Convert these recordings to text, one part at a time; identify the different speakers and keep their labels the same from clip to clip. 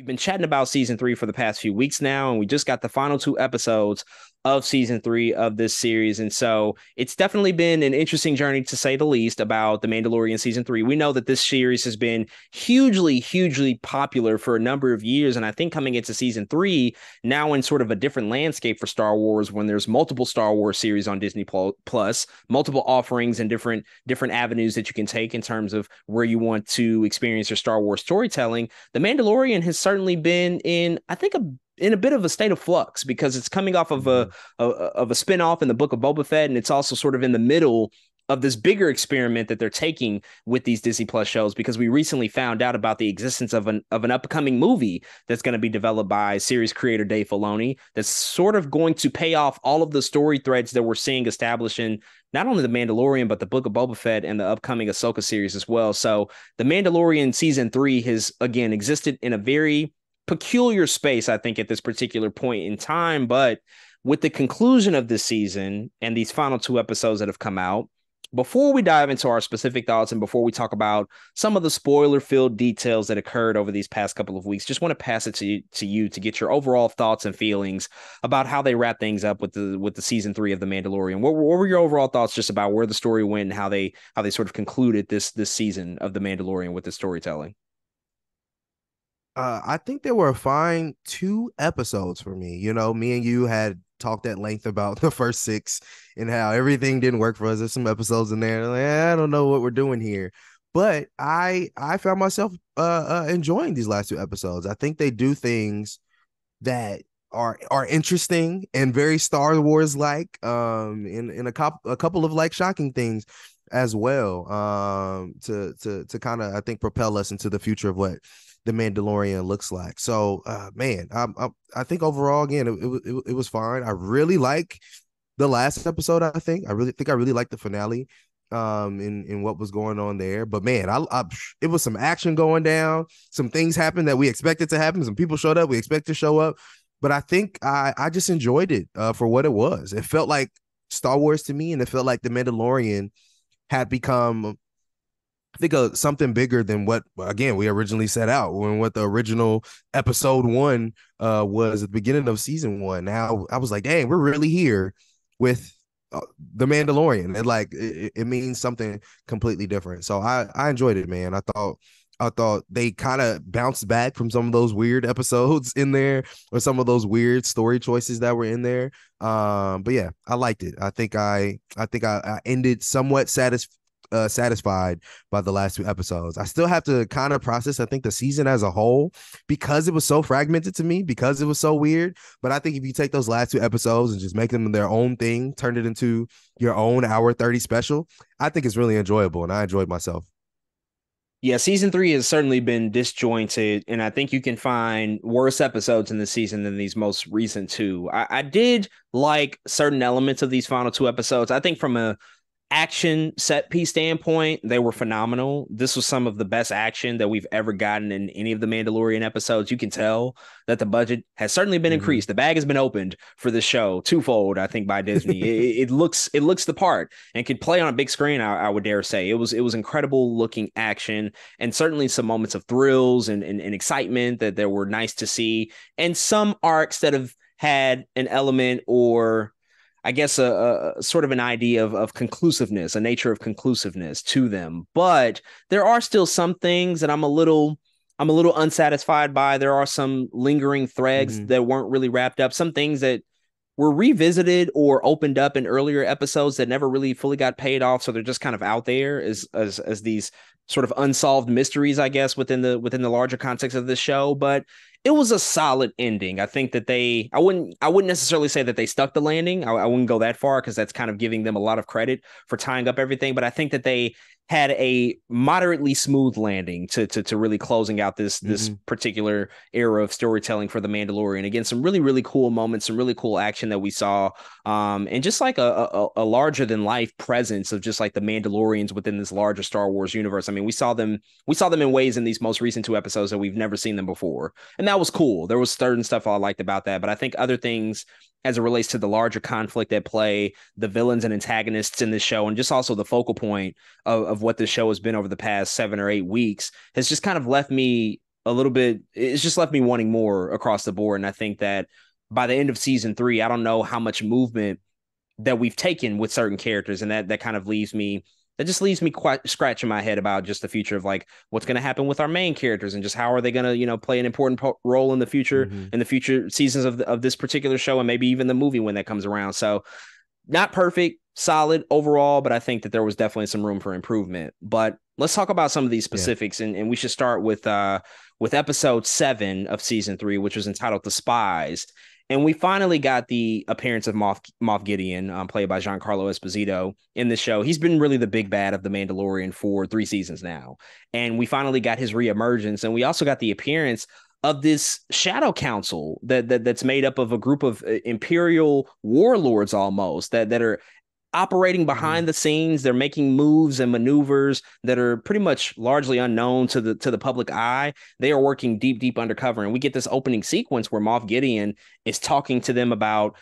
Speaker 1: We've been chatting about season three for the past few weeks now, and we just got the final two episodes of season three of this series. And so it's definitely been an interesting journey, to say the least, about The Mandalorian season three. We know that this series has been hugely, hugely popular for a number of years. And I think coming into season three, now in sort of a different landscape for Star Wars, when there's multiple Star Wars series on Disney Plus, multiple offerings and different avenues that you can take in terms of where you want to experience your Star Wars storytelling. The Mandalorian has certainly been in, I think, in a bit of a state of flux, because it's coming off of a spinoff in the Book of Boba Fett, and it's also sort of in the middle of this bigger experiment that they're taking with these Disney Plus shows, because we recently found out about the existence of an upcoming movie that's going to be developed by series creator Dave Filoni, that's sort of going to pay off all of the story threads that we're seeing established in not only The Mandalorian, but the Book of Boba Fett and the upcoming Ahsoka series as well. So The Mandalorian season three has, again, existed in a very peculiar space, I think, at this particular point in time. But with the conclusion of this season and these final two episodes that have come out, before we dive into our specific thoughts and before we talk about some of the spoiler-filled details that occurred over these past couple of weeks, just want to pass it to you to get your overall thoughts and feelings about how they wrap things up with the season three of The Mandalorian. What were your overall thoughts just about where the story went and how they sort of concluded this season of The Mandalorian with the storytelling?
Speaker 2: I think there were a fine 2 episodes for me. You know, me and you had talked at length about the first 6 and how everything didn't work for us. There's some episodes in there like, I don't know what we're doing here, but I found myself enjoying these last 2 episodes. I think they do things that are interesting and very Star Wars like, in a couple of like shocking things as well, to kind of, I think, propel us into the future of what the Mandalorian looks like. So, man, I think overall, again, it was fine. I really like the last episode. I really like the finale, in what was going on there. But man, it was some action going down. Some things happened that we expected to happen. Some people showed up we expect to show up. But I think I just enjoyed it for what it was. It felt like Star Wars to me, and it felt like the Mandalorian had become, I think, something bigger than what, again, we originally set out, when what the original episode 1 was at the beginning of season 1. Now I was like, dang, we're really here with the Mandalorian. It means something completely different. So I enjoyed it, man. I thought they kind of bounced back from some of those weird episodes in there, or some of those weird story choices that were in there. But yeah, I liked it. I ended somewhat satisfied by the last 2 episodes. I still have to kind of process, I think, the season as a whole, because it was so fragmented to me, because it was so weird. But I think if you take those last 2 episodes and just make them their own thing, turn it into your own hour 30 special, I think it's really enjoyable, and I enjoyed myself.
Speaker 1: Yeah, season three has certainly been disjointed, and I think you can find worse episodes in the season than these most recent two. I did like certain elements of these final two episodes. I think from a action set piece standpoint, they were phenomenal. This was some of the best action that we've ever gotten in any of the Mandalorian episodes. You can tell that the budget has certainly been
Speaker 2: Mm-hmm.
Speaker 1: increased. The bag has been opened for this show twofold, I think, by Disney. It looks the part and could play on a big screen. I would dare say it was incredible looking action, and certainly some moments of thrills and excitement that were nice to see, and some arcs that have had an element, or I guess a sort of an idea of conclusiveness, a nature of conclusiveness to them. But there are still some things that I'm a little unsatisfied by. There are some lingering threads
Speaker 2: Mm-hmm.
Speaker 1: that weren't really wrapped up. Some things that were revisited or opened up in earlier episodes that never really fully got paid off. So they're just kind of out there as these sort of unsolved mysteries, I guess, within the larger context of this show. But it was a solid ending. I think that I wouldn't necessarily say that they stuck the landing. I wouldn't go that far, because that's kind of giving them a lot of credit for tying up everything. But I think that they had a moderately smooth landing to really closing out this
Speaker 2: Mm-hmm.
Speaker 1: particular era of storytelling for the Mandalorian. Again, some really, really cool moments, some really cool action that we saw, and just like a larger than life presence of just like the Mandalorians within this larger Star Wars universe. I mean, we saw them in ways in these most recent two episodes that we've never seen them before, and that was cool. There was certain stuff I liked about that, but I think other things, as it relates to the larger conflict at play, the villains and antagonists in this show, and just also the focal point of what the show has been over the past 7 or 8 weeks, has just kind of left me a little bit. It's just left me wanting more across the board. And I think that by the end of season 3, I don't know how much movement that we've taken with certain characters, and that kind of leaves me. That just leaves me quite scratching my head about just the future of like what's going to happen with our main characters and just how are they going to play an important role
Speaker 2: Mm-hmm.
Speaker 1: in the future seasons of this particular show and maybe even the movie when that comes around. So not perfect, solid overall, but I think that there was definitely some room for improvement. But let's talk about some of these
Speaker 2: Yeah.
Speaker 1: specifics, and we should start with episode 7 of season 3, which was entitled "Despised." And we finally got the appearance of Moff Gideon, played by Giancarlo Esposito, in the show. He's been really the big bad of The Mandalorian for 3 seasons now. And we finally got his reemergence. And we also got the appearance of this shadow council that's made up of a group of imperial warlords almost that are operating
Speaker 2: Mm-hmm.
Speaker 1: behind the scenes. They're making moves and maneuvers that are pretty much largely unknown to the public eye. They are working deep undercover, and we get this opening sequence where Moff Gideon is talking to them about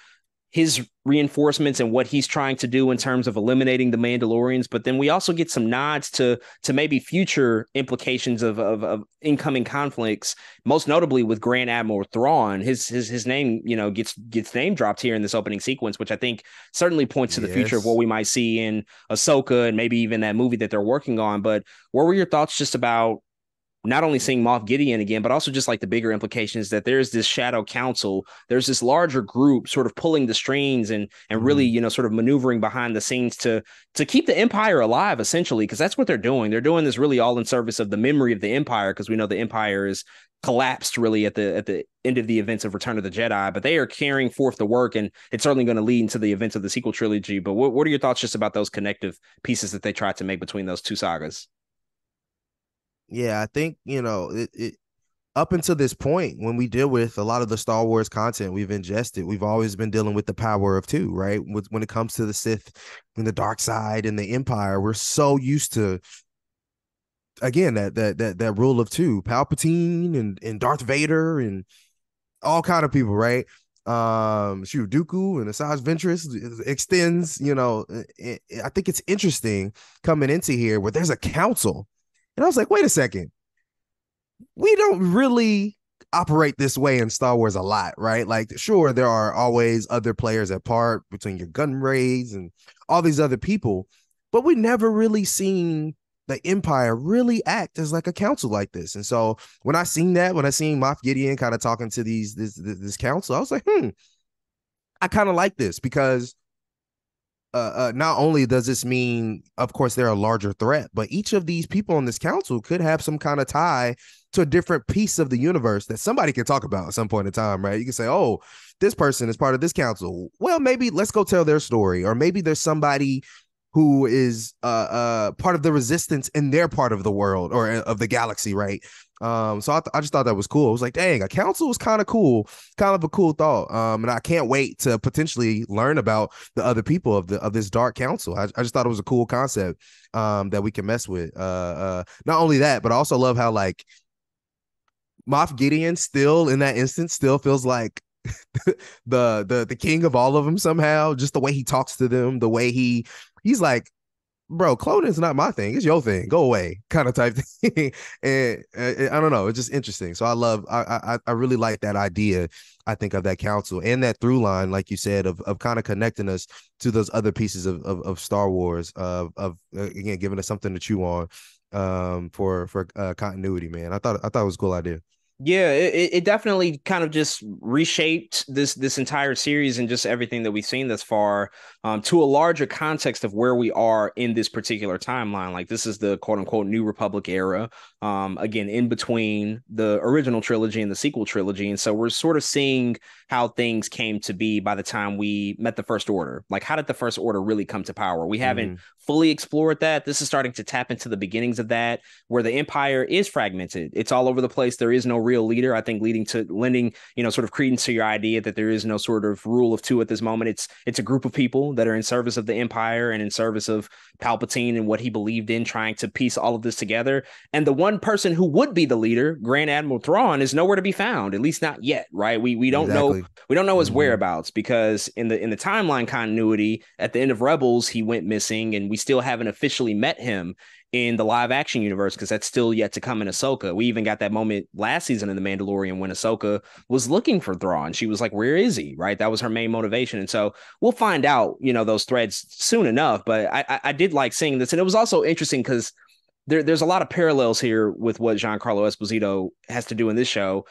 Speaker 1: his reinforcements and what he's trying to do in terms of eliminating the Mandalorians. But then we also get some nods to maybe future implications of incoming conflicts, most notably with Grand Admiral Thrawn. His name, gets name dropped here in this opening sequence, which I think certainly points to the future of what
Speaker 2: Yes.
Speaker 1: we might see in Ahsoka and maybe even that movie that they're working on. But what were your thoughts just about not only seeing Moff Gideon again, but also just like the bigger implications that there's this shadow council, there's this larger group sort of pulling the strings and really,
Speaker 2: Mm-hmm.
Speaker 1: sort of maneuvering behind the scenes to keep the empire alive, essentially, because that's what they're doing. They're doing this really all in service of the memory of the empire, because we know the empire is collapsed really at the end of the events of Return of the Jedi, but they are carrying forth the work, and it's certainly going to lead into the events of the sequel trilogy. But what are your thoughts just about those connective pieces that they tried to make between those two sagas?
Speaker 2: Yeah, I think, it up until this point, when we deal with a lot of the Star Wars content we've ingested, we've always been dealing with the power of two, right? When it comes to the Sith and the dark side and the Empire, we're so used to, again, that rule of two, Palpatine and Darth Vader and all kind of people, right? Dooku and Asajj Ventress extends, I think it's interesting coming into here where there's a council. And I was like, wait a second, we don't really operate this way in Star Wars a lot, right? Like, sure, there are always other players at part between your gun raids and all these other people, but we never really seen the Empire really act as like a council like this. And so when I seen Moff Gideon kind of talking to this council, I was like, I kind of like this because not only does this mean, of course, they're a larger threat, but each of these people on this council could have some kind of tie to a different piece of the universe that somebody can talk about at some point in time, right? You can say, oh, this person is part of this council. Well, maybe let's go tell their story. Or maybe there's somebody who is part of the resistance in their part of the world or of the galaxy, right? So I just thought that was cool. I was like, dang, a council was kind of cool, kind of a cool thought. And I can't wait to potentially learn about the other people of this dark council. I just thought it was a cool concept that we can mess with. Not only that, but I also love how like Moff Gideon still in that instance still feels like the king of all of them somehow. Just the way he talks to them, the way he's like, bro, cloning is not my thing. It's your thing. Go away, kind of type thing. And I don't know. It's just interesting. So I really like that idea. I think of that council and that through line, like you said, of kind of connecting us to those other pieces of Star Wars, of again giving us something to chew on, for continuity. Man, I thought it was a cool idea.
Speaker 1: Yeah, it definitely kind of just reshaped this entire series and just everything that we've seen thus far, to a larger context of where we are in this particular timeline. Like this is the quote unquote New Republic era, again in between the original trilogy and the sequel trilogy, and so we're sort of seeing how things came to be by the time we met the First Order. Like how did the First Order really come to power? We haven't
Speaker 2: Mm-hmm.
Speaker 1: fully explored that. This is starting to tap into the beginnings of that, where the Empire is fragmented. It's all over the place. There is no real leader. I think lending, sort of credence to your idea that there is no sort of rule of two at this moment. It's a group of people that are in service of the Empire and in service of Palpatine and what he believed in, trying to piece all of this together. And the one person who would be the leader, Grand Admiral Thrawn, is nowhere to be found, at least not yet, right?
Speaker 2: Exactly.
Speaker 1: We don't know his
Speaker 2: Mm-hmm.
Speaker 1: whereabouts because in the timeline continuity, at the end of Rebels, he went missing and we still haven't officially met him. in the live action universe, because that's still yet to come in Ahsoka. We even got that moment last season in The Mandalorian when Ahsoka was looking for Thrawn. She was like, where is he? Right. That was her main motivation. And so we'll find out, those threads soon enough. But I did like seeing this. And it was also interesting because there's a lot of parallels here with what Giancarlo Esposito has to do in this show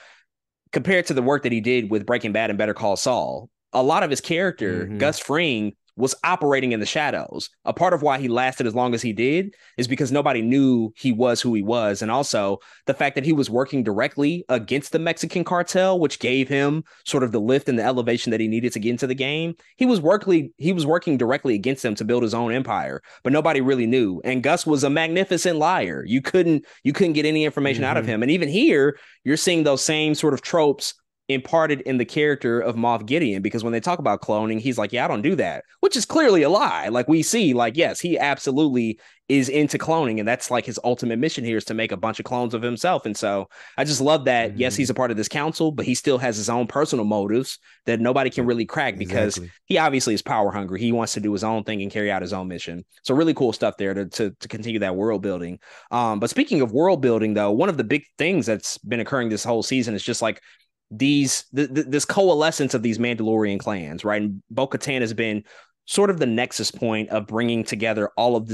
Speaker 1: compared to the work that he did with Breaking Bad and Better Call Saul. A lot of his character, Gus Fring, was operating in the shadows. A part of why he lasted as long as he did is because nobody knew he was who he was. And also the fact that he was working directly against the Mexican cartel, which gave him sort of the lift and the elevation that he needed to get into the game. He was working directly against them to build his own empire, but nobody really knew. And Gus was a magnificent liar. You couldn't get any information out of him. And even here, you're seeing those same sort of tropes imparted in the character of Moff Gideon, because when they talk about cloning, he's like, yeah, I don't do that, which is clearly a lie. Like we see, like, yes, he absolutely is into cloning, and that's like his ultimate mission here is to make a bunch of clones of himself. And so I just love that, yes, he's a part of this council, but he still has his own personal motives that nobody can really crack because he obviously is power hungry. He wants to do his own thing and carry out his own mission. So really cool stuff there to continue that world building. But speaking of world building, though, one of the big things that's been occurring this whole season is just like this coalescence of these Mandalorian clans, right? And Bo-Katan has been sort of the nexus point of bringing together all of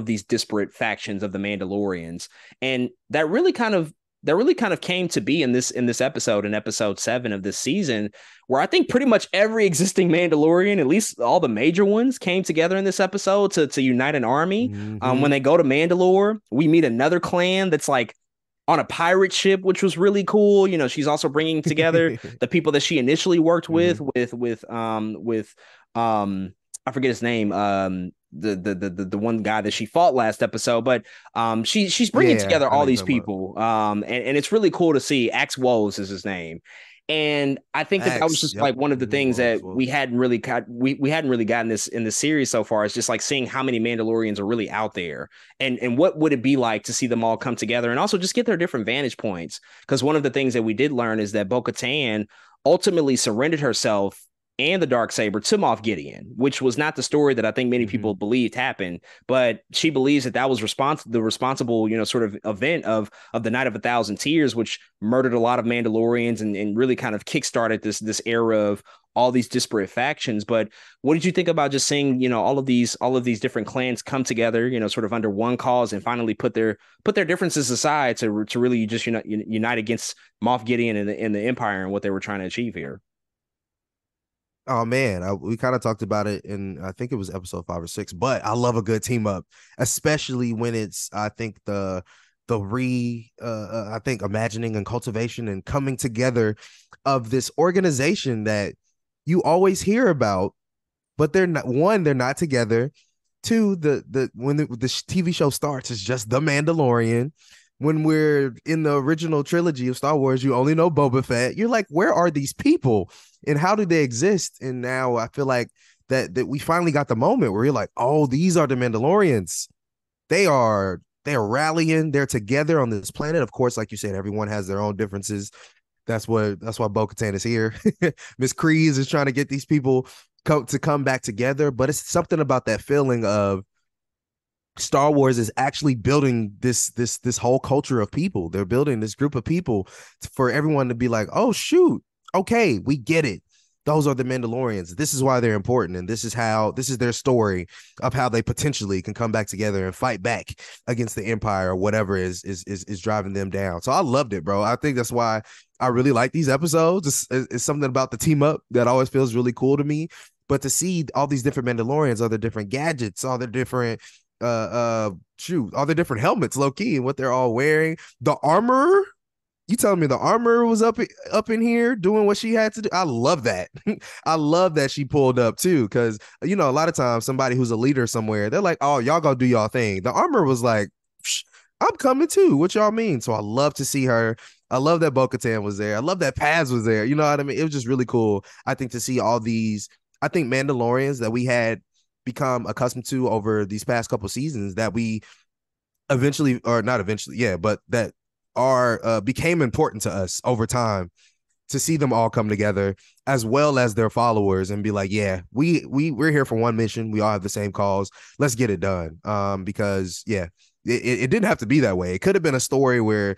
Speaker 1: these disparate factions of the Mandalorians, and that really kind of came to be in this episode, in episode 7 of this season, where I think pretty much every existing Mandalorian, at least all the major ones, came together in this episode to unite an army. When they go to Mandalore, we meet another clan that's like on a pirate ship, which was really cool. She's also bringing together the people that she initially worked with I forget his name, the one guy that she fought last episode, but she's bringing together all these people, and it's really cool to see. Axe Woves is his name. And I think that was just like one of the things that we hadn't really gotten this in the series so far. Is just like seeing how many Mandalorians are really out there, and what would it be like to see them all come together, and also just get their different vantage points. Because one of the things that we did learn is that Bo-Katan ultimately surrendered herself and the Darksaber to Moff Gideon, which was not the story that I think many people believed happened. But she believes that was the responsible, sort of event of the Night of a Thousand Tears, which murdered a lot of Mandalorians and really kind of kickstarted this era of all these disparate factions. But what did you think about just seeing, all of these different clans come together, sort of under one cause, and finally put their differences aside to really just unite against Moff Gideon and the Empire and what they were trying to achieve here?
Speaker 2: Oh man, we kind of talked about it in, I think it was episode 5 or 6, but I love a good team up, especially when it's, I think I think imagining and cultivation and coming together of this organization that you always hear about, but they're not together. 2, when the TV show starts, it's just The Mandalorian. When we're in the original trilogy of Star Wars, you only know Boba Fett. You're like, where are these people and how do they exist? And now I feel like that we finally got the moment where you're like, oh, these are the Mandalorians. They're rallying. They're together on this planet. Of course, like you said, everyone has their own differences. That's why Bo-Katan is here. Miss Kryze is trying to get these people to come back together. But it's something about that feeling of Star Wars is actually building this whole culture of people. They're building this group of people for everyone to be like, oh, shoot. Okay, we get it. Those are the Mandalorians. This is why they're important. And this is their story of how they potentially can come back together and fight back against the Empire or whatever is driving them down. So I loved it, bro. I think that's why I really like these episodes. It's something about the team up that always feels really cool to me. But to see all these different Mandalorians, all their different gadgets, all their different all the different helmets, low key, and what they're all wearing. The armor, you telling me the armor was up in here doing what she had to do? I love that. I love that she pulled up too, because a lot of times somebody who's a leader somewhere, they're like, oh, y'all go do y'all thing. The armor was like, I'm coming too. What y'all mean? So I love to see her. I love that Bo-Katan was there. I love that Paz was there. You know what I mean? It was just really cool, I think, to see all these, I think, Mandalorians that we had become accustomed to over these past couple seasons, that we eventually, or not eventually, but that are became important to us over time, to see them all come together as well as their followers and be like, yeah, we're here for one mission. We all have the same cause. Let's get it done. Because it didn't have to be that way. It could have been a story where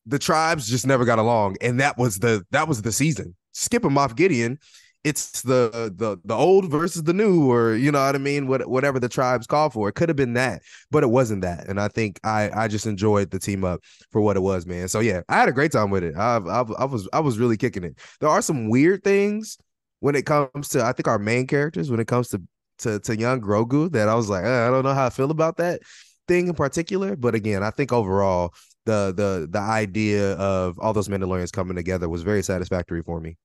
Speaker 2: the tribes just never got along, and that was the season. Skipping Moff Gideon, it's the old versus the new, or you know what I mean, whatever the tribes call for. It could have been that, but it wasn't that. And I think I just enjoyed the team up for what it was, man. So yeah, I had a great time with it. I was really kicking it. There are some weird things when it comes to, I think, our main characters, when it comes to young Grogu, that I was like, I don't know how I feel about that thing in particular. But again, I think overall the idea of all those Mandalorians coming together was very satisfactory for me.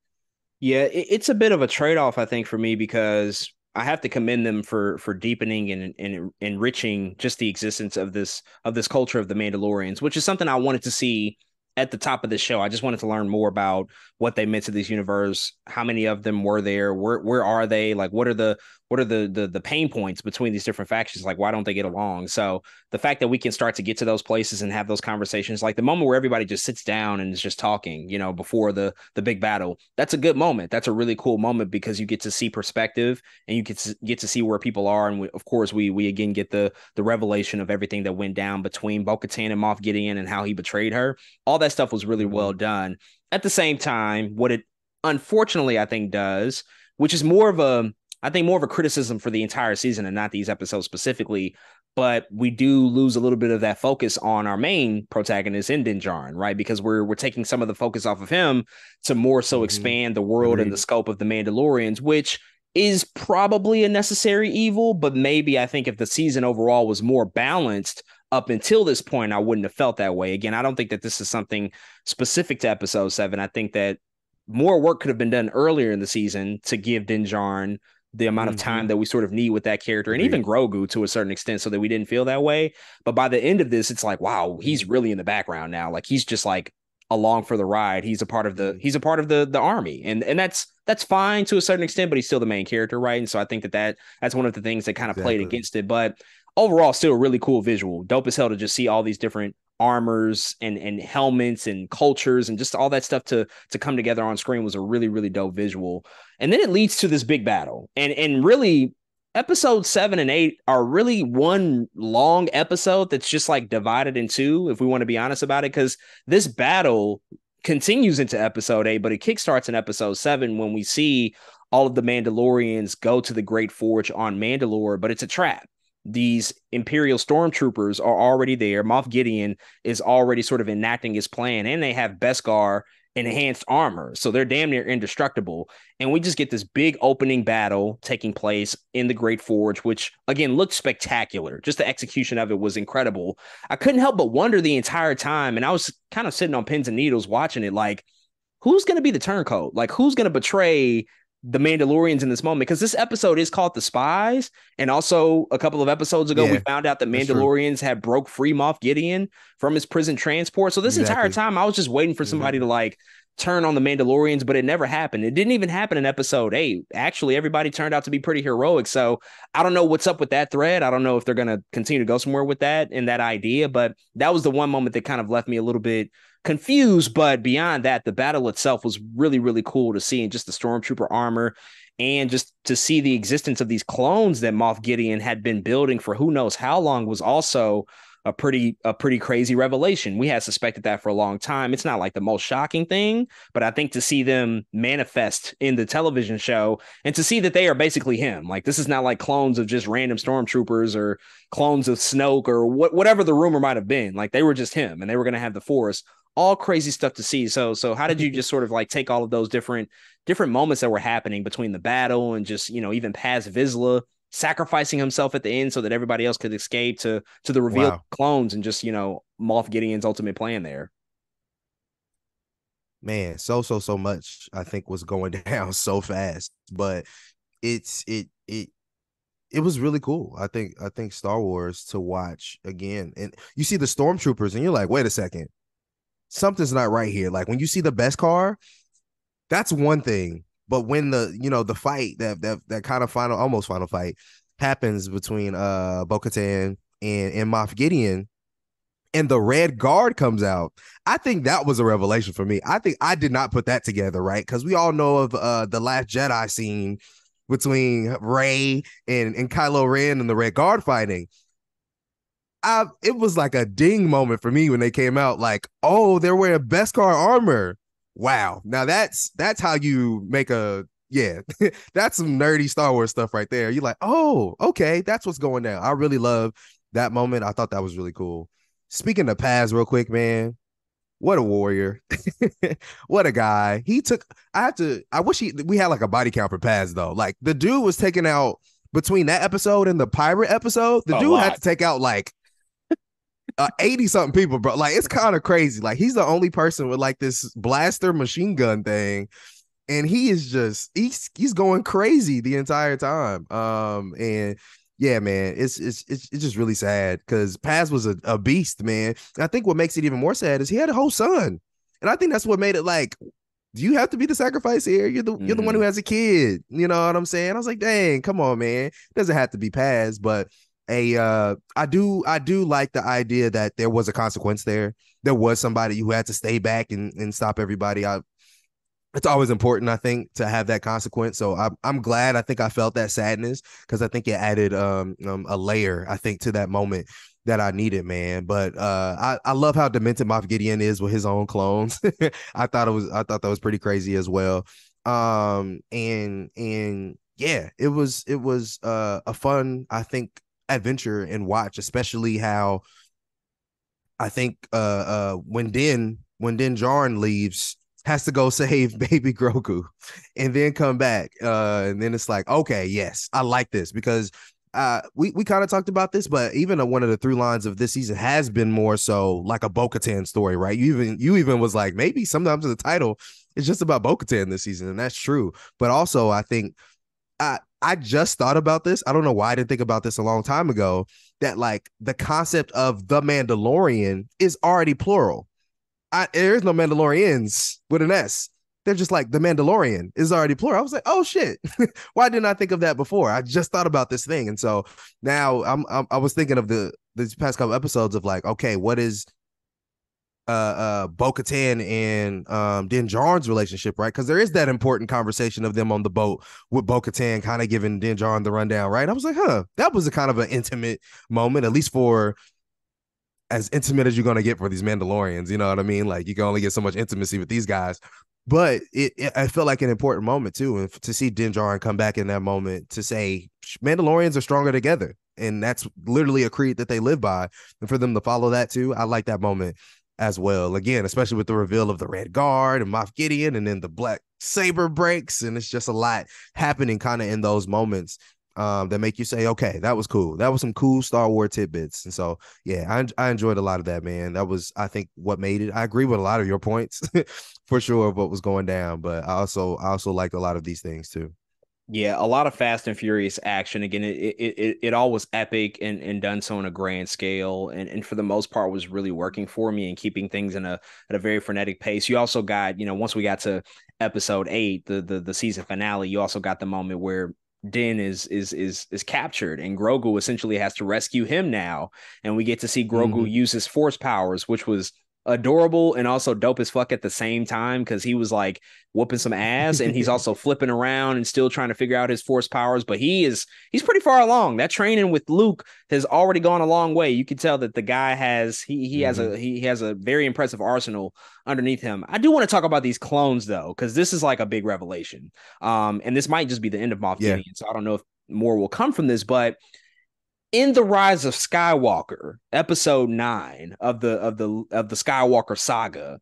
Speaker 1: Yeah, it's a bit of a trade-off, I think, for me, because I have to commend them for deepening and enriching just the existence of this culture of the Mandalorians, which is something I wanted to see at the top of the show. I just wanted to learn more about what they meant to this universe, how many of them were there, where are they, like what are the pain points between these different factions, like why don't they get along? So the fact that we can start to get to those places and have those conversations, like the moment where everybody just sits down and is just talking, before the big battle, that's a good moment. That's a really cool moment because you get to see perspective and you get to see where people are. And of course we again get the revelation of everything that went down between Bo-Katan and Moff Gideon and how he betrayed her. All that stuff was really well done. At the same time, what it unfortunately I think does, which is more of a criticism for the entire season and not these episodes specifically, but we do lose a little bit of that focus on our main protagonist in Din Djarin, right? Because we're taking some of the focus off of him to more so expand the world and the scope of the Mandalorians, which is probably a necessary evil, but maybe I think if the season overall was more balanced up until this point, I wouldn't have felt that way. Again, I don't think that this is something specific to episode 7. I think that more work could have been done earlier in the season to give Din Djarin the amount of time that we sort of need with that character, and even Grogu to a certain extent, so that we didn't feel that way. But by the end of this, it's like, wow, he's really in the background now. Like he's just like along for the ride. He's a part of the army, and that's fine to a certain extent, but he's still the main character, right? And so I think that's one of the things that kind of played against it. But overall, still a really cool visual. Dope as hell to just see all these different armors and helmets and cultures and just all that stuff to come together on screen was a really, really dope visual. And then it leads to this big battle. And really, episodes 7 and 8 are really one long episode that's just like divided in two, if we want to be honest about it, because this battle continues into episode 8, but it kickstarts in episode 7 when we see all of the Mandalorians go to the Great Forge on Mandalore, but it's a trap. These Imperial stormtroopers are already there. Moff Gideon is already sort of enacting his plan, and they have Beskar enhanced armor, so they're damn near indestructible. And we just get this big opening battle taking place in the Great Forge, which again looked spectacular. Just the execution of it was incredible. I couldn't help but wonder the entire time, and I was kind of sitting on pins and needles watching it, like, who's going to be the turncoat? Like, who's going to betray the Mandalorians in this moment? Because this episode is called The Spies, and also a couple of episodes ago we found out that Mandalorians had broke free Moff Gideon from his prison transport. So this entire time I was just waiting for somebody to like turn on the Mandalorians, but it never happened. It didn't even happen in episode 8. Actually, everybody turned out to be pretty heroic. So I don't know what's up with that thread. I don't know if they're going to continue to go somewhere with that and that idea, but that was the one moment that kind of left me a little bit confused. But beyond that, the battle itself was really, really cool to see, and just the stormtrooper armor, and just to see the existence of these clones that Moff Gideon had been building for who knows how long was also a pretty crazy revelation. We had suspected that for a long time. It's not like the most shocking thing, but I think to see them manifest in the television show and to see that they are basically him, like this is not like clones of just random stormtroopers or clones of Snoke or whatever the rumor might have been. Like they were just him, and they were going to have the Force. All crazy stuff to see. So how did you just sort of like take all of those different moments that were happening between the battle and just, even Paz Vizsla sacrificing himself at the end so that everybody else could escape to the revealed clones, and just, Moff Gideon's ultimate plan there?
Speaker 2: Man, so much I think was going down so fast, but it was really cool. I think Star Wars to watch again, and you see the stormtroopers and you're like, wait a second, something's not right here. Like when you see the Beskar, that's one thing. But when the fight, that kind of almost final fight happens between Bo-Katan and Moff Gideon, and the Red Guard comes out, I think that was a revelation for me. I think I did not put that together, right? Because we all know of the Last Jedi scene between Rey and Kylo Ren and the Red Guard fighting. it was like a ding moment for me when they came out. Like, oh, they're wearing Beskar armor. Wow. Now that's how you make a yeah. That's some nerdy Star Wars stuff right there. You're like, oh, okay, that's what's going down. I really love that moment. I thought that was really cool. Speaking of Paz, real quick, man. What a warrior. What a guy. He took I wish we had like a body count for Paz though. Like the dude was taking out between that episode and the pirate episode, the dude had to take out like 80 something people, bro. Like it's kind of crazy. Like he's the only person with like this blaster machine gun thing, and he is just he's going crazy the entire time. And yeah, man, it's just really sad because Paz was a beast, man. And I think what makes it even more sad is he had a whole son, and I think that's what made it like, do you have to be the sacrifice here? You're the one who has a kid. You know what I'm saying? I was like, dang, come on, man. It doesn't have to be Paz, but I do like the idea that there was a consequence there. There was somebody who had to stay back and stop everybody. It's always important, I think, to have that consequence. So I'm glad. I think I felt that sadness because I think it added a layer, I think, to that moment that I needed, man. But I love how demented Moff Gideon is with his own clones. I thought that was pretty crazy as well. And yeah, it was a fun, I think, adventure and watch, especially how I think when Din Djarin leaves, has to go save baby Grogu and then come back, and then it's like, okay, yes, I like this because we kind of talked about this, but even one of the through lines of this season has been more so like a Bo-Katan story, right? You even was like, maybe sometimes the title is just about Bo-Katan this season, and that's true. But also, I think I just thought about this. I don't know why I didn't think about this a long time ago, that like the concept of the Mandalorian is already plural. There's no Mandalorians with an S. They're just like the Mandalorian is already plural. I was like, oh shit. Why didn't I think of that before? I just thought about this thing. And so now I was thinking of these past couple episodes of like, okay, what is Bo-Katan and Din Djarin's relationship, right? Because there is that important conversation of them on the boat with Bo-Katan kind of giving Din Djarin the rundown, right? I was like, that was a kind of an intimate moment, at least for as intimate as you're going to get for these Mandalorians. You know what I mean? Like you can only get so much intimacy with these guys. But I felt like an important moment too, and to see Din Djarin come back in that moment to say Mandalorians are stronger together, and that's literally a creed that they live by, and for them to follow that too, I like that moment as well. Again, especially with the reveal of the Red Guard and Moff Gideon, and then the black saber breaks, and it's just a lot happening kind of in those moments that make you say, okay, that was cool. That was some cool Star Wars tidbits. And so, yeah, I enjoyed a lot of that, man. That was, I think, what made it. I agree with a lot of your points for sure of what was going down, but I also liked a lot of these things too.
Speaker 1: Yeah, a lot of Fast and Furious action. Again, it all was epic and done so on a grand scale, and for the most part was really working for me and keeping things at a very frenetic pace. You also got, once we got to episode 8, the season finale, you also got the moment where Din is captured and Grogu essentially has to rescue him now, and we get to see Grogu use his force powers, which was adorable and also dope as fuck at the same time, because he was like whooping some ass and he's also flipping around and still trying to figure out his force powers, but he's pretty far along. That training with Luke has already gone a long way. You can tell that the guy has he has a very impressive arsenal underneath him. I do want to talk about these clones though, because this is like a big revelation, and this might just be the end of Moff Gideon, so I don't know if more will come from this, but in The Rise of Skywalker, episode 9 of the Skywalker saga,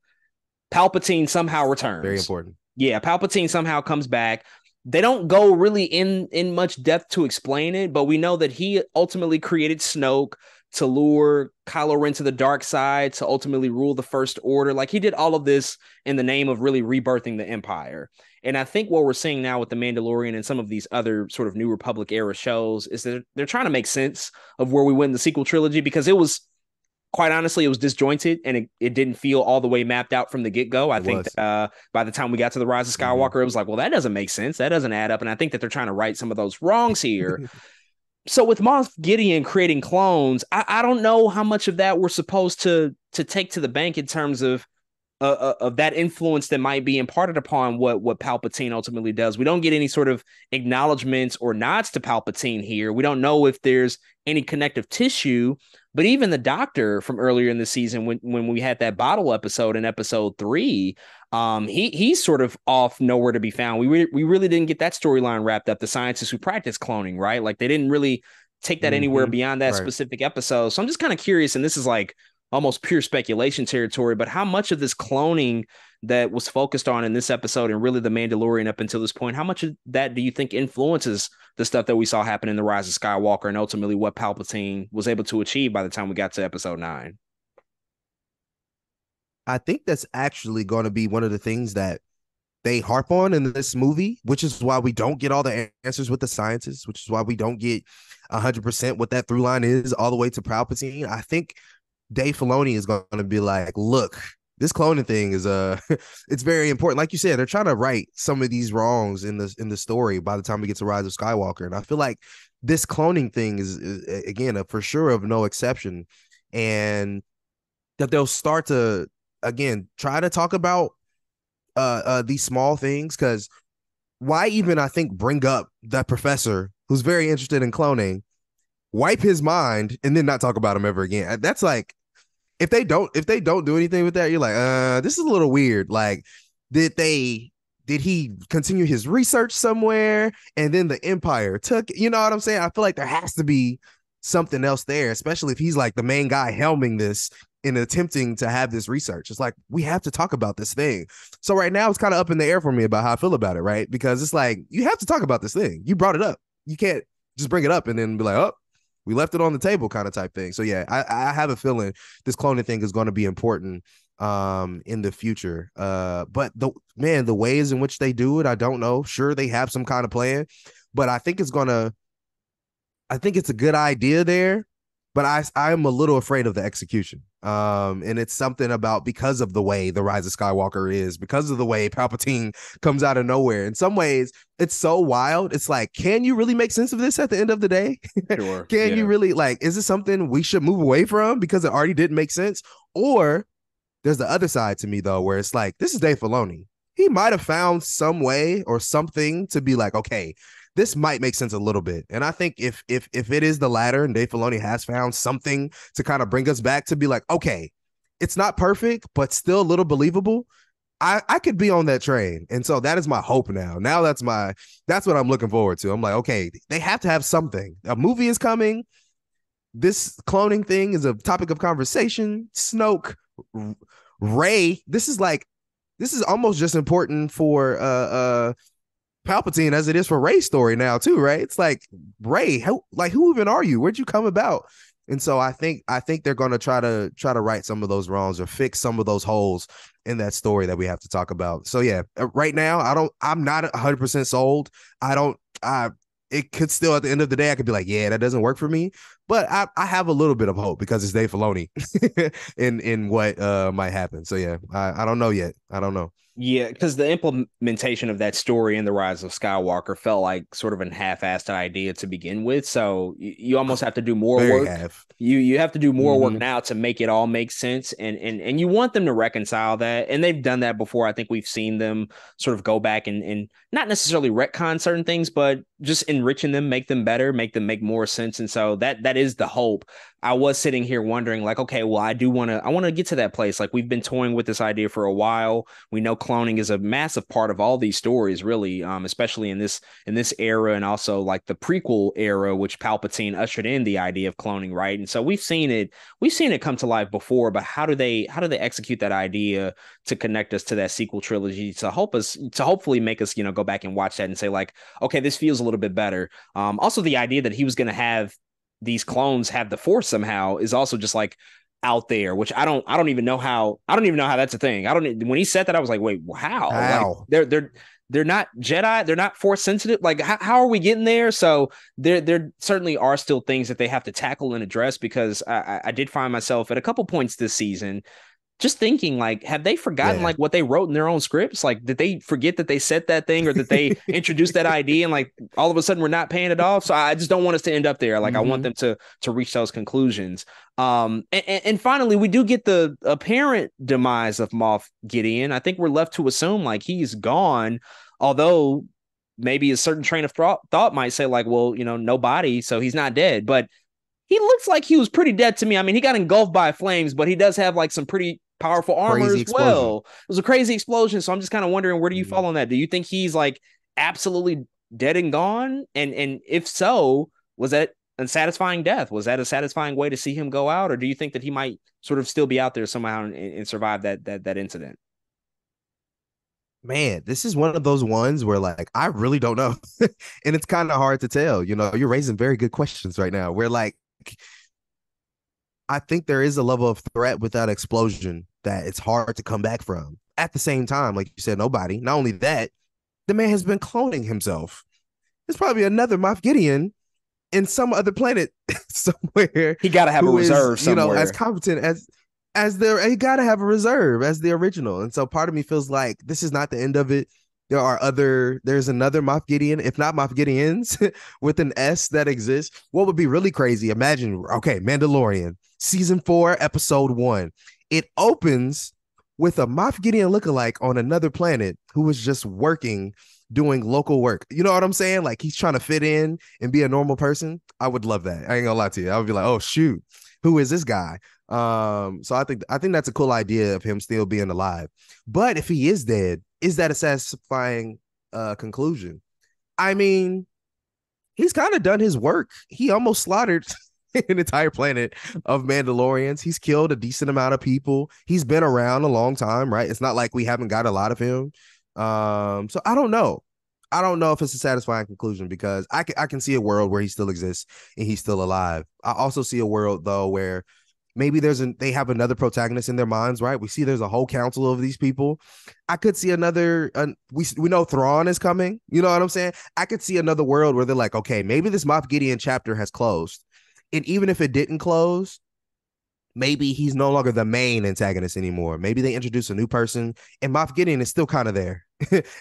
Speaker 1: Palpatine somehow returns.
Speaker 2: Very important.
Speaker 1: Yeah, Palpatine somehow comes back. They don't go really in much depth to explain it, but we know that he ultimately created Snoke to lure Kylo Ren to the dark side, to ultimately rule the First Order. Like, he did all of this in the name of really rebirthing the Empire. And I think what we're seeing now with The Mandalorian and some of these other sort of New Republic era shows is that they're trying to make sense of where we went in the sequel trilogy, because it was, quite honestly, it was disjointed and it didn't feel all the way mapped out from the get-go. I think that, by the time we got to The Rise of Skywalker, it was like, well, that doesn't make sense. That doesn't add up. And I think that they're trying to right some of those wrongs here. So with Moff Gideon creating clones, I don't know how much of that we're supposed to take to the bank in terms of of that influence that might be imparted upon what Palpatine ultimately does. We don't get any sort of acknowledgments or nods to Palpatine here. We don't know if there's any connective tissue, but even the doctor from earlier in the season, when we had that bottle episode in episode 3, he's sort of off, nowhere to be found. We really didn't get that storyline wrapped up. The scientists who practice cloning, right? Like they didn't really take that anywhere beyond that
Speaker 2: Right.
Speaker 1: specific episode. So I'm just kind of curious, and this is like almost pure speculation territory, but how much of this cloning that was focused on in this episode and really the Mandalorian up until this point, how much of that do you think influences the stuff that we saw happen in The Rise of Skywalker and ultimately what Palpatine was able to achieve by the time we got to episode 9?
Speaker 2: I think that's actually going to be one of the things that they harp on in this movie, which is why we don't get all the answers with the scientists, which is why we don't get 100% what that through line is all the way to Palpatine. I think Dave Filoni is going to be like, look, this cloning thing is it's very important. Like you said, they're trying to right some of these wrongs in the story by the time we get to Rise of Skywalker. And I feel like this cloning thing is again, for sure of no exception. And that they'll start to, again, try to talk about these small things, because why even, I think, bring up that professor who's very interested in cloning, wipe his mind, and then not talk about him ever again? That's like, if they don't do anything with that, you're like, this is a little weird. Like, did he continue his research somewhere and then the Empire took, you know what I'm saying? I feel like there has to be something else there, especially if he's like the main guy helming this in attempting to have this research. It's like, we have to talk about this thing. So right now it's kind of up in the air for me about how I feel about it, right? Because it's like, you have to talk about this thing. You brought it up. You can't just bring it up and then be like, oh, we left it on the table kind of type thing. So yeah, I have a feeling this cloning thing is going to be important in the future. But the ways in which they do it, I don't know. Sure, they have some kind of plan, but I think it's a good idea there, but I'm a little afraid of the execution. And it's something about, because of the way the Rise of Skywalker is, because of the way Palpatine comes out of nowhere. In some ways, it's so wild. It's like, can you really make sense of this at the end of the day?
Speaker 1: Sure.
Speaker 2: Can you
Speaker 1: Yeah.
Speaker 2: really, like, is it something we should move away from because it already didn't make sense? Or there's the other side to me, though, where it's like, this is Dave Filoni. He might have found some way or something to be like, okay, this might make sense a little bit. And I think if it is the latter, and Dave Filoni has found something to kind of bring us back to be like, okay, it's not perfect, but still a little believable, I could be on that train. And so that is my hope now. Now that's what I'm looking forward to. I'm like, okay, they have to have something. A movie is coming. This cloning thing is a topic of conversation. Snoke, Rey. This is almost just important for Palpatine as it is for Rey's story now too, right? It's like, Rey, who even are you? Where'd you come about? And so I think they're going to try to right some of those wrongs or fix some of those holes in that story that we have to talk about. So yeah, right now I'm not 100% sold. It could still, at the end of the day, I could be like, yeah, that doesn't work for me. But I have a little bit of hope because it's Dave Filoni in what might happen. So yeah, I don't know yet. I don't know.
Speaker 1: Yeah, because the implementation of that story in The Rise of Skywalker felt like sort of a half-assed idea to begin with. So you almost have to do more
Speaker 2: Very
Speaker 1: work.
Speaker 2: half.
Speaker 1: You have to do more work
Speaker 2: Mm-hmm.
Speaker 1: now to make it all make sense. And you want them to reconcile that. And they've done that before. I think we've seen them sort of go back and not necessarily retcon certain things, but just enriching them, make them better, make them make more sense. And so that is the hope. I was sitting here wondering, like, okay, well, I want to get to that place. Like, we've been toying with this idea for a while. We know cloning is a massive part of all these stories, really, especially in this era, and also like the prequel era, which Palpatine ushered in the idea of cloning, right? And so we've seen it come to life before, but how do they execute that idea to connect us to that sequel trilogy to hopefully make us, go back and watch that and say, like, okay, this feels a little bit better. Also, the idea that he was going to have these clones have the Force somehow is also just like out there, which I don't even know how that's a thing. When he said that, I was like, wait, how?
Speaker 2: How?
Speaker 1: Like they're not Jedi, they're not Force sensitive. Like, how are we getting there? So there certainly are still things that they have to tackle and address, because I did find myself at a couple points this season just thinking, like, have they forgotten
Speaker 2: Yeah.
Speaker 1: like what they wrote in their own scripts? Like, did they forget that they said that thing, or that they introduced that idea and like all of a sudden we're not paying it off? So I just don't want us to end up there. Like, I want
Speaker 2: Hmm.
Speaker 1: them to reach those conclusions. And finally, we do get the apparent demise of Moff Gideon. I think we're left to assume like he's gone, although maybe a certain train of thought might say like, well, no body, so he's not dead, but he looks like he was pretty dead to me. I mean, he got engulfed by flames, but he does have like some pretty powerful armor
Speaker 2: Crazy
Speaker 1: as
Speaker 2: explosion.
Speaker 1: well. It was a crazy explosion. So I'm just kind of wondering, where do you fall
Speaker 2: Mhm.
Speaker 1: on that? Do you think he's like absolutely dead and gone? And if so, was that a satisfying death? Was that a satisfying way to see him go out? Or do you think that he might sort of still be out there somehow and survive that incident?
Speaker 2: Man, this is one of those ones where like I really don't know. And it's kind of hard to tell. You're raising very good questions right now. Where like I think there is a level of threat with that explosion that it's hard to come back from. At the same time, like you said, nobody. Not only that, the man has been cloning himself. There's probably another Moff Gideon in some other planet somewhere
Speaker 1: He got to have a
Speaker 2: who is,
Speaker 1: reserve
Speaker 2: as
Speaker 1: somewhere.
Speaker 2: competent as there. You got to have a reserve as the original. And so part of me feels like this is not the end of it. There's another Moff Gideon, if not Moff Gideons, with an S that exists. What would be really crazy? Imagine, okay, Mandalorian, season 4, episode 1. It opens with a Moff Gideon lookalike on another planet who was just working, doing local work. You know what I'm saying? Like he's trying to fit in and be a normal person. I would love that. I ain't gonna lie to you. I would be like, oh shoot, who is this guy? So I think that's a cool idea of him still being alive. But if he is dead, is that a satisfying conclusion? I mean, he's kind of done his work. He almost slaughtered an entire planet of Mandalorians. He's killed a decent amount of people. He's been around a long time, right? It's not like we haven't got a lot of him. So I don't know. I don't know if it's a satisfying conclusion because I can see a world where he still exists and he's still alive. I also see a world though where maybe they have another protagonist in their minds, right? We see there's a whole council of these people. I could see we know Thrawn is coming. You know what I'm saying? I could see another world where they're like, okay, maybe this Moff Gideon chapter has closed. And even if it didn't close, maybe he's no longer the main antagonist anymore. Maybe they introduce a new person, and Moff Gideon is still kind of there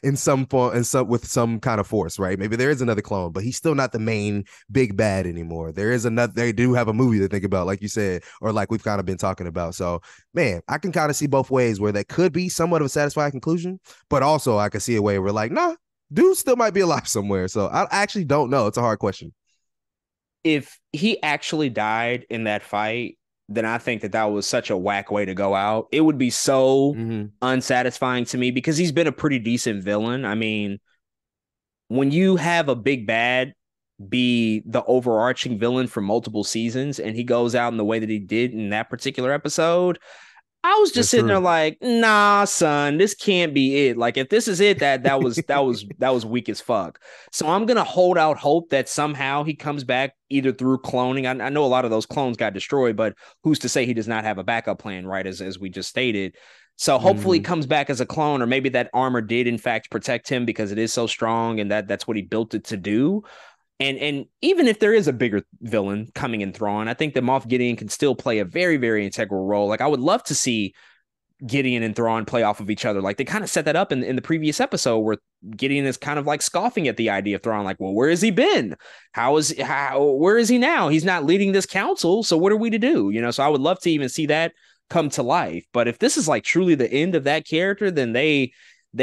Speaker 2: in some form, and some with some kind of force, right? Maybe there is another clone, but he's still not the main big bad anymore. There is another. They do have a movie to think about, like you said, or like we've kind of been talking about. So, man, I can kind of see both ways where that could be somewhat of a satisfying conclusion, but also I can see a way where like, nah, dude still might be alive somewhere. So I actually don't know. It's a hard question.
Speaker 1: If he actually died in that fight, then I think that was such a whack way to go out. It would be so
Speaker 2: Mm-hmm.
Speaker 1: unsatisfying to me because he's been a pretty decent villain. I mean, when you have a big bad be the overarching villain for multiple seasons and he goes out in the way that he did in that particular episode, I was just
Speaker 2: That's
Speaker 1: sitting there
Speaker 2: true.
Speaker 1: like, nah, son, this can't be it. Like, if this is it, that was weak as fuck. So I'm gonna hold out hope that somehow he comes back either through cloning. I know a lot of those clones got destroyed, but who's to say he does not have a backup plan, right? As we just stated. So hopefully he
Speaker 2: Mm-hmm.
Speaker 1: comes back as a clone, or maybe that armor did in fact protect him because it is so strong and that's what he built it to do. And even if there is a bigger villain coming in Thrawn, I think that Moff Gideon can still play a very, very integral role. Like, I would love to see Gideon and Thrawn play off of each other. Like, they kind of set that up in the previous episode where Gideon is kind of like scoffing at the idea of Thrawn, like, well, where has he been? Where is he now? He's not leading this council. So what are we to do? So I would love to even see that come to life. But if this is like truly the end of that character, then they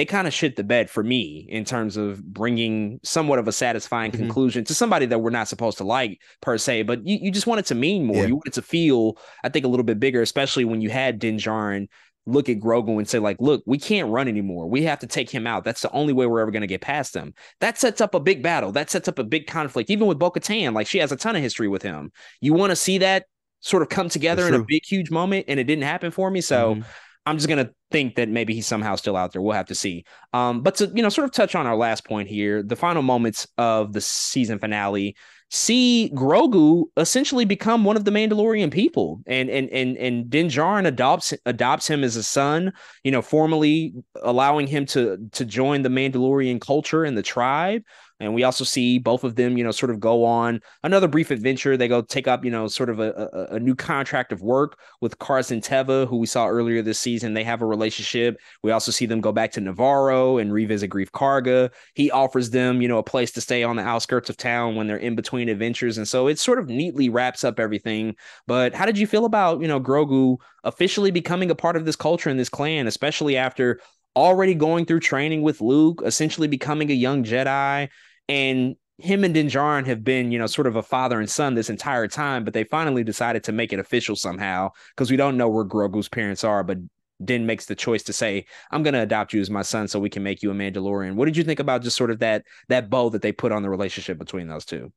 Speaker 1: kind of shit the bed for me in terms of bringing somewhat of a satisfying
Speaker 2: Mm-hmm.
Speaker 1: conclusion to somebody that we're not supposed to like per se, but you just want it to mean more.
Speaker 2: Yeah.
Speaker 1: You want it to feel, I think, a little bit bigger, especially when you had Din Djarin look at Grogu and say, like, look, we can't run anymore. We have to take him out. That's the only way we're ever going to get past him. That sets up a big battle. That sets up a big conflict. Even with Bo-Katan, like, she has a ton of history with him. You want to see that sort of come
Speaker 2: That's
Speaker 1: together in a
Speaker 2: true.
Speaker 1: big, huge moment, and it didn't happen for me. So
Speaker 2: Mm-hmm.
Speaker 1: I'm just gonna think that maybe he's somehow still out there. We'll have to see. But to, sort of touch on our last point here, the final moments of the season finale see Grogu essentially become one of the Mandalorian people, and Din Djarin adopts him as a son, formally allowing him to join the Mandalorian culture and the tribe. And we also see both of them, sort of go on another brief adventure. They go take up, sort of a new contract of work with Carson Teva, who we saw earlier this season. They have a relationship. We also see them go back to Navarro and revisit Grief Karga. He offers them, a place to stay on the outskirts of town when they're in between adventures. And so it sort of neatly wraps up everything. But how did you feel about, Grogu officially becoming a part of this culture and this clan, especially after already going through training with Luke, essentially becoming a young Jedi? And him and Din Djarin have been, sort of a father and son this entire time, but they finally decided to make it official somehow because we don't know where Grogu's parents are, but Din makes the choice to say, I'm going to adopt you as my son so we can make you a Mandalorian. What did you think about just sort of that bow that they put on the relationship between those two?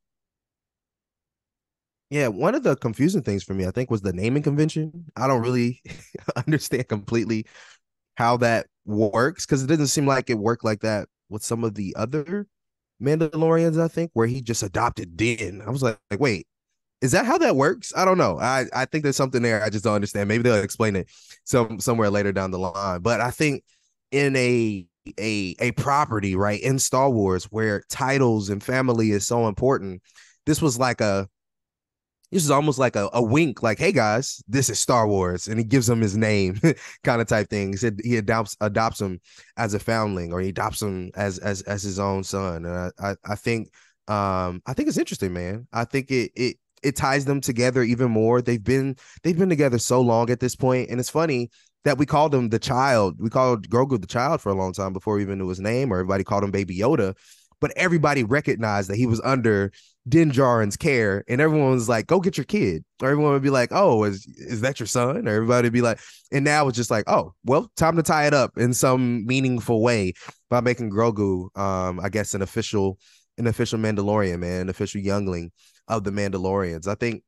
Speaker 2: Yeah, one of the confusing things for me, I think, was the naming convention. I don't really understand completely how that works because it doesn't seem like it worked like that with some of the other Mandalorians, I think, where he just adopted Din. I was like, wait, is that how that works? I don't know. I think there's something there I just don't understand. Maybe they'll explain it somewhere later down the line. But I think in a property, right, in Star Wars where titles and family is so important, this was like this is almost like a wink, like, hey guys, this is Star Wars, and he gives him his name, kind of type thing. He said he adopts him as a foundling, or he adopts him as his own son. And I think it's interesting, man. I think it ties them together even more. They've been together so long at this point, and it's funny that we called him the child. We called Grogu the child for a long time before we even knew his name, or everybody called him Baby Yoda. But everybody recognized that he was under Din Djarin's care, and everyone was like, "Go get your kid," or everyone would be like, "Oh, is that your son?" Or everybody would be like, and now it's just like, "Oh, well, time to tie it up in some meaningful way by making Grogu, I guess, an official Mandalorian, man, an official youngling of the Mandalorians." I think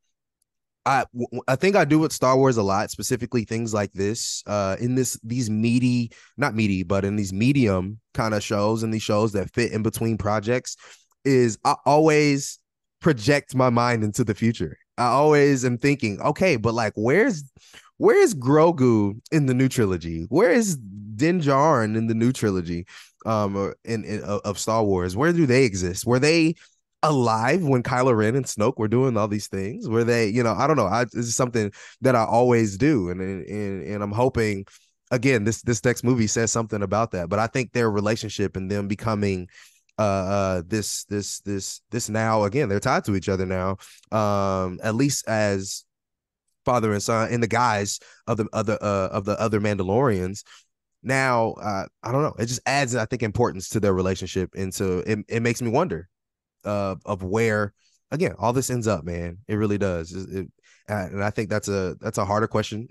Speaker 2: I do with Star Wars a lot, specifically things like this, in these meaty, not meaty, but in these medium kind of shows, and these shows that fit in between projects, is I always project my mind into the future. I always am thinking, okay, but like, where's Grogu in the new trilogy? Where is Din Djarin in the new trilogy, or of Star Wars? Where do they exist? Were they alive when Kylo Ren and Snoke were doing all these things? Were they, I don't know. This is something that I always do, and I'm hoping, again, this next movie says something about that. But I think their relationship and them becoming this now, again, they're tied to each other now, at least as father and son in the guise of the other Mandalorians. Now, I don't know. It just adds, I think, importance to their relationship, and so it makes me wonder of where, again, all this ends up, man. It really does. And I think that's a harder question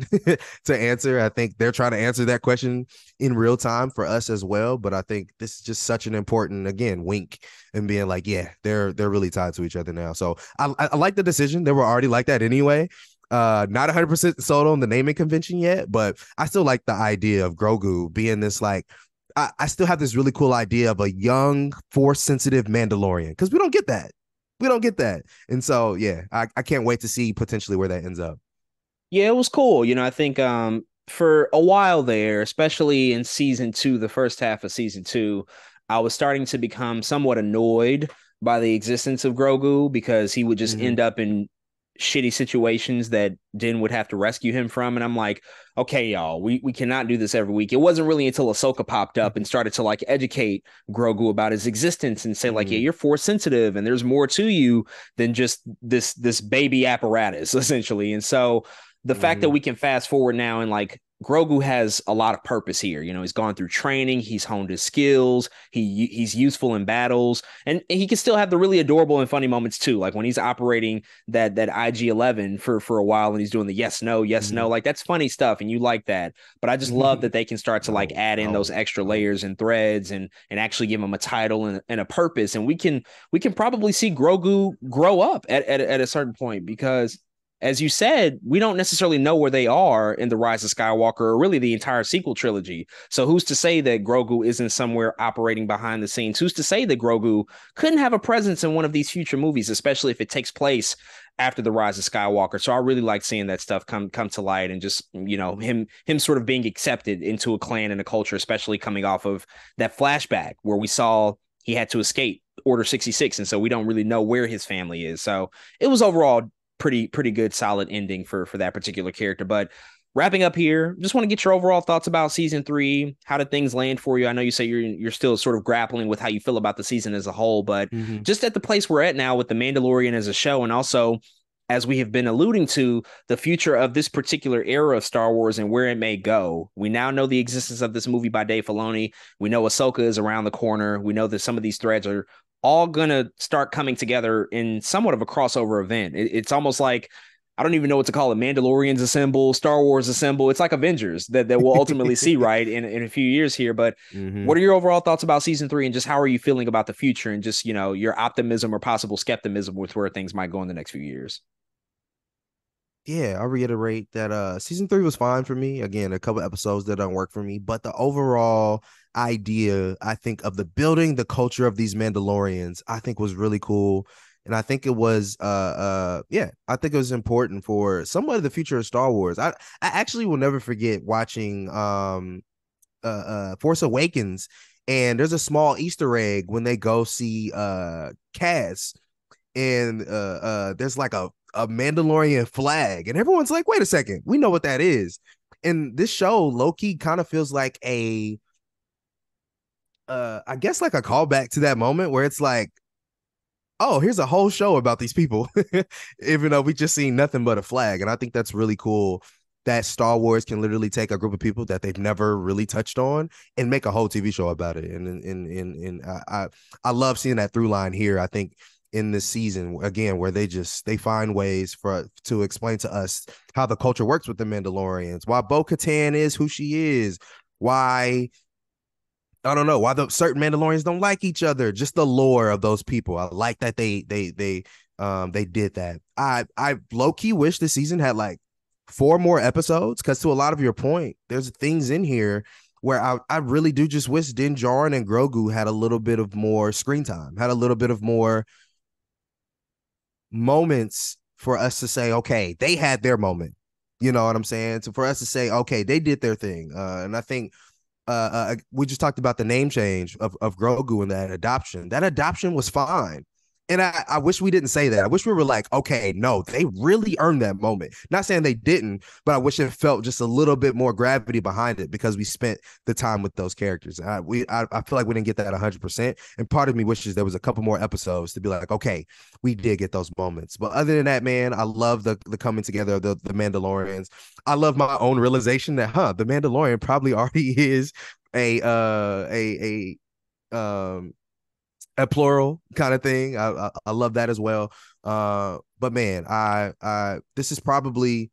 Speaker 2: to answer. I think they're trying to answer that question in real time for us as well. But I think this is just such an important, again, wink, and being like, yeah, they're really tied to each other now. So I like the decision. They were already like that anyway. Not 100% sold on the naming convention yet, but I still like the idea of Grogu being this, like, I still have this really cool idea of a young, force-sensitive Mandalorian, because we don't get that. We don't get that. And so, yeah, I can't wait to see potentially where that ends up.
Speaker 1: Yeah, it was cool. I think for a while there, especially in season two, the first half of season two, I was starting to become somewhat annoyed by the existence of Grogu because he would just end up in shitty situations that Din would have to rescue him from. And I'm like, okay, y'all, we cannot do this every week. It wasn't really until Ahsoka popped up and started to like educate Grogu about his existence and say like, yeah, you're force sensitive and there's more to you than just this baby apparatus, essentially. And so the fact that we can fast forward now and like Grogu has a lot of purpose here. He's gone through training, he's honed his skills, he's useful in battles, and he can still have the really adorable and funny moments too. Like when he's operating that IG-11 for a while and he's doing the yes no, like that's funny stuff and you like that. But I just love that they can start to like add in those extra layers and threads and actually give him a title and a purpose. And we can probably see Grogu grow up at a certain point, because as you said, we don't necessarily know where they are in the Rise of Skywalker or really the entire sequel trilogy. So who's to say that Grogu isn't somewhere operating behind the scenes? Who's to say that Grogu couldn't have a presence in one of these future movies, especially if it takes place after the Rise of Skywalker? So I really like seeing that stuff come to light, and just, him sort of being accepted into a clan and a culture, especially coming off of that flashback where we saw he had to escape Order 66, and so we don't really know where his family is. So it was overall pretty good, solid ending for that particular character. But wrapping up here, just want to get your overall thoughts about season 3. How did things land for you? I know you say you're still sort of grappling with how you feel about the season as a whole, but just at the place we're at now with the Mandalorian as a show, and also, as we have been alluding to, the future of this particular era of Star Wars and where it may go. We now know the existence of this movie by Dave Filoni. We know Ahsoka is around the corner. We know that some of these threads are all going to start coming together in somewhat of a crossover event. It's almost like, I don't even know what to call it. Mandalorians assemble, Star Wars assemble. It's like Avengers that we'll ultimately see, right, in a few years here. But what are your overall thoughts about season 3, and just how are you feeling about the future, and just, your optimism or possible skepticism with where things might go in the next few years?
Speaker 2: Yeah, I'll reiterate that season 3 was fine for me. Again, a couple episodes that don't work for me, but the overall idea, I think, of the building the culture of these Mandalorians, I think was really cool. And I think it was I think it was important for somewhat of the future of Star Wars. I actually will never forget watching Force Awakens, and there's a small Easter egg when they go see Kaz, and there's like a Mandalorian flag, and everyone's like, wait a second, we know what that is. And this show low-key kind of feels like a I guess like a callback to that moment where it's like, oh, here's a whole show about these people, even though we just seen nothing but a flag. And I think that's really cool that Star Wars can literally take a group of people that they've never really touched on and make a whole TV show about it. And I love seeing that through line here. I think in this season, again, where they find ways to explain to us how the culture works with the Mandalorians, why Bo-Katan is who she is, why, I don't know, why the certain Mandalorians don't like each other, just the lore of those people. I like that they did that. I low-key wish this season had like 4 more episodes, because to a lot of your point, there's things in here where I really do just wish Din Djarin and Grogu had a little bit of more screen time, had a little bit of more moments for us to say, okay, they had their moment. You know what I'm saying? So for us to say, okay, they did their thing. And I think we just talked about the name change of Grogu and that adoption. That adoption was fine. And I wish we didn't say that. I wish we were like, okay, no, they really earned that moment. Not saying they didn't, but I wish it felt just a little bit more gravity behind it, because we spent the time with those characters. I feel like we didn't get that 100%. And part of me wishes there was a couple more episodes to be like, okay, we did get those moments. But other than that, man, I love the coming together of the Mandalorians. I love my own realization that, the Mandalorian probably already is a plural kind of thing. I love that as well. But man, I this is probably,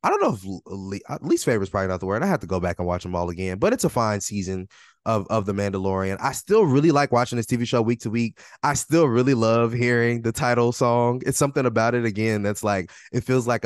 Speaker 2: I don't know if least favorite is probably not the word. I have to go back and watch them all again, but it's a fine season of the Mandalorian. I still really like watching this TV show week to week. I still really love hearing the title song. It's something about it, again, that's like, it feels like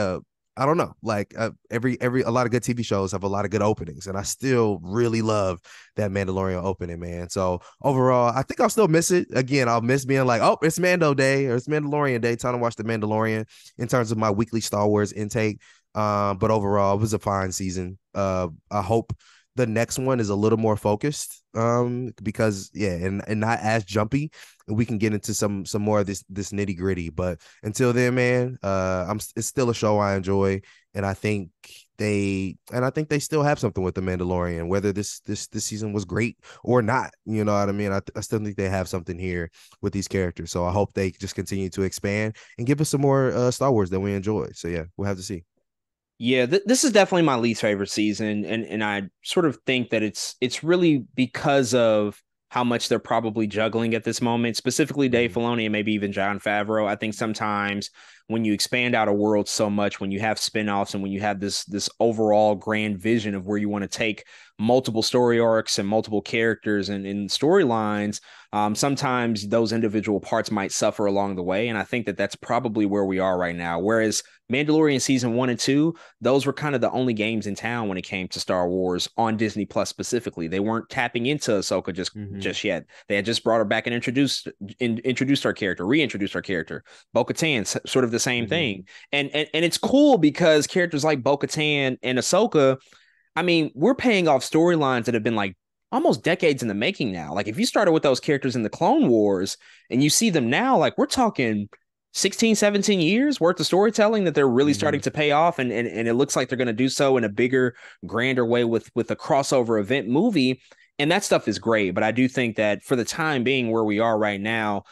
Speaker 2: I don't know, like every a lot of good TV shows have a lot of good openings, and I still really love that Mandalorian opening, man. So overall, I think I'll still miss it. Again, I'll miss being like, oh, it's Mando Day or it's Mandalorian Day, time to watch the Mandalorian in terms of my weekly Star Wars intake. But overall, it was a fine season. I hope the next one is a little more focused, because and not as jumpy, and we can get into some more of this nitty gritty. But until then, man, it's still a show I enjoy, and I think they still have something with the Mandalorian, whether this season was great or not. You know what I mean? I still think they have something here with these characters. So I hope they just continue to expand and give us some more Star Wars that we enjoy. So yeah, we'll have to see.
Speaker 1: Yeah, this is definitely my least favorite season, and I sort of think that it's really because of how much they're probably juggling at this moment, specifically Dave Filoni and maybe even Jon Favreau. I think sometimes when you expand out a world so much, when you have spinoffs and when you have this overall grand vision of where you want to take multiple story arcs and multiple characters and storylines, sometimes those individual parts might suffer along the way. And I think that that's probably where we are right now. Whereas Mandalorian season 1 and 2, those were kind of the only games in town when it came to Star Wars on Disney Plus specifically. They weren't tapping into Ahsoka just yet. They had just brought her back and introduced our character, reintroduced our character. Bo-Katan, sort of the same thing. And it's cool because characters like Bo-Katan and Ahsoka, I mean, we're paying off storylines that have been like almost decades in the making now. Like if you started with those characters in the Clone Wars and you see them now, like we're talking 16, 17 years worth of storytelling that they're really starting to pay off. And it looks like they're going to do so in a bigger, grander way with a crossover event movie. And that stuff is great. But I do think that for the time being where we are right now,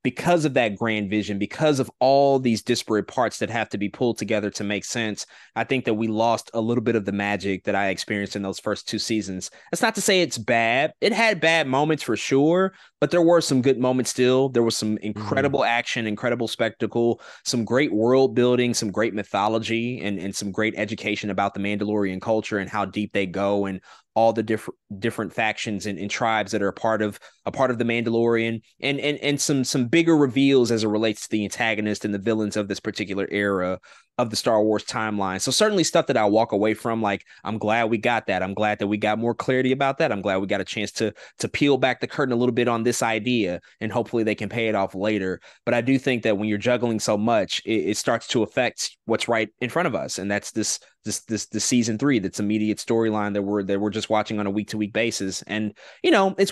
Speaker 1: because of that grand vision, because of all these disparate parts that have to be pulled together to make sense, I think that we lost a little bit of the magic that I experienced in those first 2 seasons. That's not to say it's bad. It had bad moments for sure, but there were some good moments still. There was some incredible action, incredible spectacle, some great world building, some great mythology, and some great education about the Mandalorian culture and how deep they go and all the different factions and tribes that are a part of the Mandalorian, and some bigger reveals as it relates to the antagonist and the villains of this particular era of the Star Wars timeline. So certainly stuff that I walk away from, like, I'm glad we got that. I'm glad that we got more clarity about that. I'm glad we got a chance to peel back the curtain a little bit on this idea, and hopefully they can pay it off later. But I do think that when you're juggling so much, it starts to affect what's right in front of us. And that's this season 3, that's immediate storyline that we're just watching on a week-to-week basis. And, you know, it's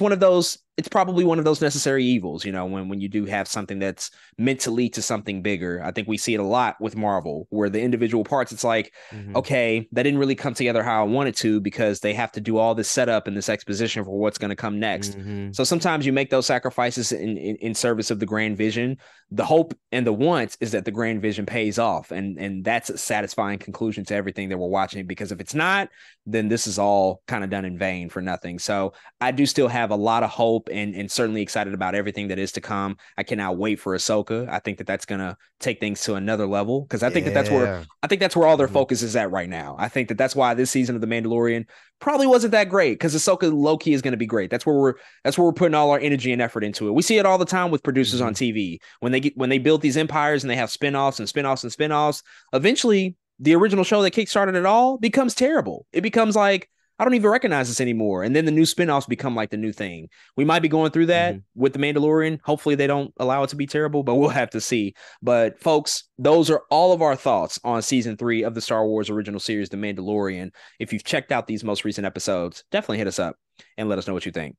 Speaker 1: probably one of those necessary evils, you know, when you do have something that's meant to lead to something bigger. I think we see it a lot with Marvel, where the individual parts, it's like, okay, that didn't really come together how I wanted to, because they have to do all this setup and this exposition for what's going to come next. So sometimes you make those sacrifices in service of the grand vision. The hope and the want is that the grand vision pays off. And that's a satisfying conclusion to everything that we're watching, because if it's not, then this is all kind of done in vain for nothing. So I do still have a lot of hope and certainly excited about everything that is to come. I cannot wait for Ahsoka. I think that that's going to take things to another level, because I think that's where all their focus is at right now. I think that that's why this season of The Mandalorian probably wasn't that great, because Ahsoka low-key is going to be great. That's where we're putting all our energy and effort into it. We see it all the time with producers on TV. When they build these empires and they have spinoffs and spinoffs and spinoffs, eventually the original show that kickstarted it all becomes terrible. It becomes like, I don't even recognize this anymore. And then the new spinoffs become like the new thing. We might be going through that with The Mandalorian. Hopefully they don't allow it to be terrible, but we'll have to see. But folks, those are all of our thoughts on season 3 of the Star Wars original series, The Mandalorian. If you've checked out these most recent episodes, definitely hit us up and let us know what you think.